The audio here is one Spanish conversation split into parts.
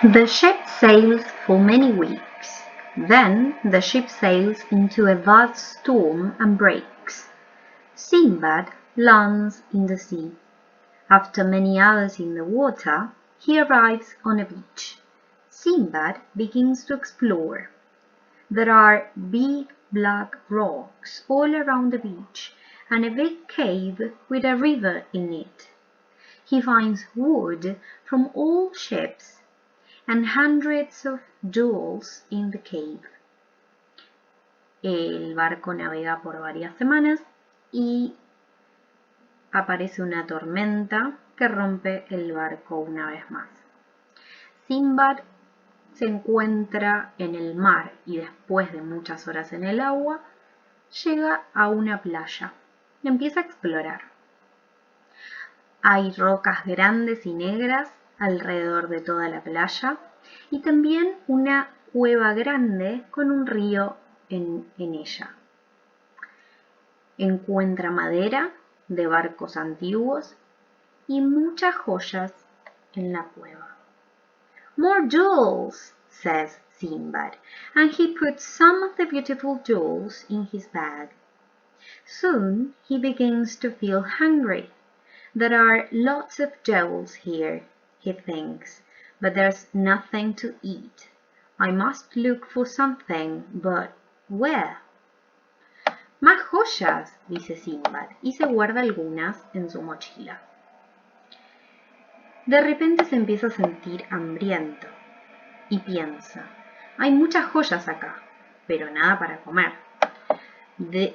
The ship sails for many weeks. Then the ship sails into a vast storm and breaks. Sinbad lands in the sea. After many hours in the water, he arrives on a beach. Sinbad begins to explore. There are big black rocks all around the beach and a big cave with a river in it. He finds wood from all ships and hundreds of jewels in the cave. El barco navega por varias semanas y aparece una tormenta que rompe el barco una vez más. Sinbad se encuentra en el mar y después de muchas horas en el agua, llega a una playa y empieza a explorar. Hay rocas grandes y negras alrededor de toda la playa y también una cueva grande con un río en ella. Encuentra madera de barcos antiguos y muchas joyas en la cueva. "More jewels," says Sinbad, and he puts some of the beautiful jewels in his bag. Soon he begins to feel hungry. There are lots of jewels here, he thinks, but there's nothing to eat. I must look for something, but where? Más joyas, dice Sinbad, y se guarda algunas en su mochila. De repente se empieza a sentir hambriento y piensa, hay muchas joyas acá, pero nada para comer.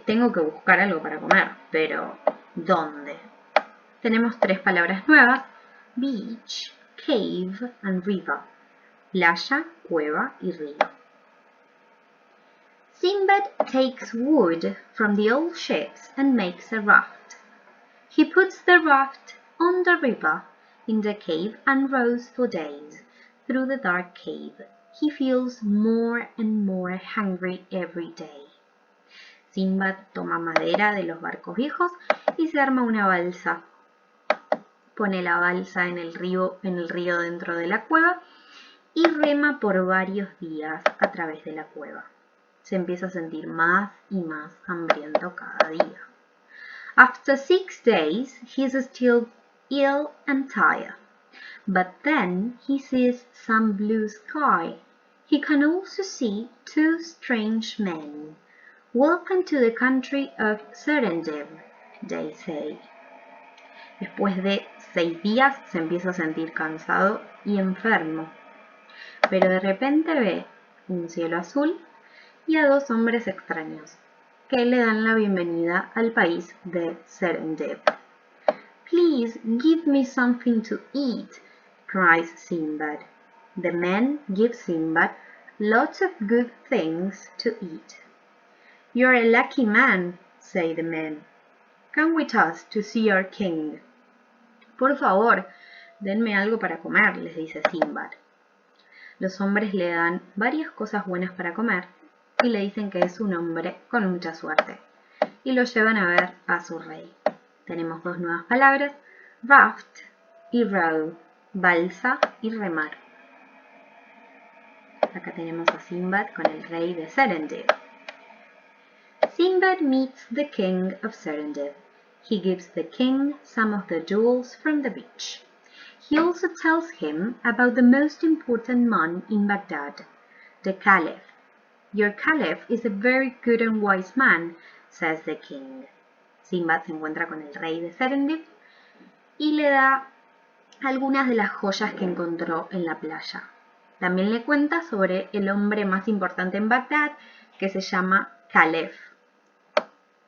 Tengo que buscar algo para comer, pero ¿dónde? Tenemos tres palabras nuevas: beach, cave and river. Playa, cueva y río. Sinbad takes wood from the old ships and makes a raft. He puts the raft on the river in the cave and rows for days through the dark cave. He feels more and more hungry every day. Sinbad toma madera de los barcos viejos y se arma una balsa. Pone la balsa en el río dentro de la cueva y rema por varios días a través de la cueva. Se empieza a sentir más y más hambriento cada día. After 6 days, he is still ill and tired. But then he sees some blue sky. He can also see 2 strange men. "Welcome to the country of Sinbad," they say. Después de 6 días se empieza a sentir cansado y enfermo. Pero de repente ve un cielo azul y a 2 hombres extraños que le dan la bienvenida al país de Sinbad. "Please give me something to eat," cries Sinbad. The men give Sinbad lots of good things to eat. "You're a lucky man," say the men. "Come with us to see our king." "Por favor, denme algo para comer," les dice Sinbad. Los hombres le dan varias cosas buenas para comer y le dicen que es un hombre con mucha suerte y lo llevan a ver a su rey. Tenemos 2 nuevas palabras, raft y row, balsa y remar. Acá tenemos a Sinbad con el rey de Sinbad. Sinbad meets the king of Sinbad. He gives the king some of the jewels from the beach. He also tells him about the most important man in Baghdad, the Caliph. "Your Caliph is a very good and wise man," says the king. Sinbad se encuentra con el rey de Sinbad y le da algunas de las joyas que encontró en la playa. También le cuenta sobre el hombre más importante en Bagdad, que se llama Caliph.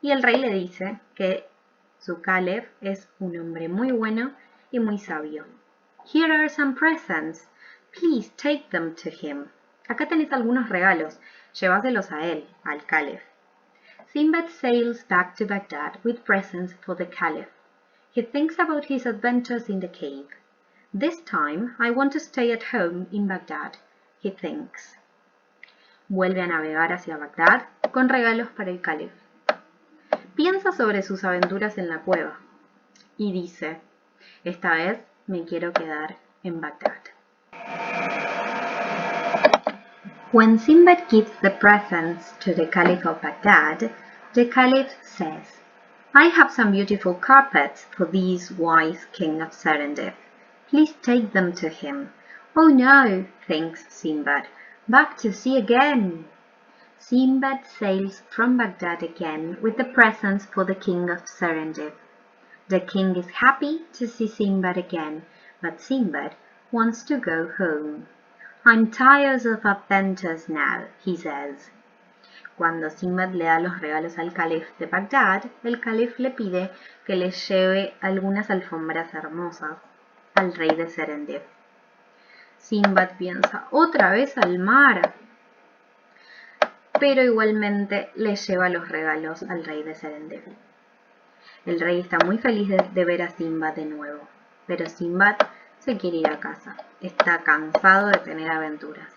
Y el rey le dice que su Caliph es un hombre muy bueno y muy sabio. "Here are some presents. Please take them to him." Acá tenés algunos regalos. Llévaselos a él, al Caliph. Sinbad sails back to Baghdad with presents for the Caliph. He thinks about his adventures in the cave. "This time I want to stay at home in Baghdad," he thinks. Vuelve a navegar hacia Bagdad con regalos para el Caliph. Piensa sobre sus aventuras en la cueva y dice, esta vez me quiero quedar en Bagdad. When Sinbad gives the presents to the Caliph of Baghdad, the Caliph says, "I have some beautiful carpets for this wise king of Serendip. Please take them to him." "Oh no," thinks Sinbad, "back to sea again." Sinbad sails from Baghdad again with the presents for the king of Serendip. The king is happy to see Sinbad again, but Sinbad wants to go home. "I'm tired of adventures now," he says. Cuando Sinbad le da los regalos al califa de Bagdad, el califa le pide que le lleve algunas alfombras hermosas al rey de Serendip. Sinbad piensa, otra vez al mar, pero igualmente le lleva los regalos al rey de Serendip. El rey está muy feliz de ver a Sinbad de nuevo, pero Sinbad se quiere ir a casa, está cansado de tener aventuras.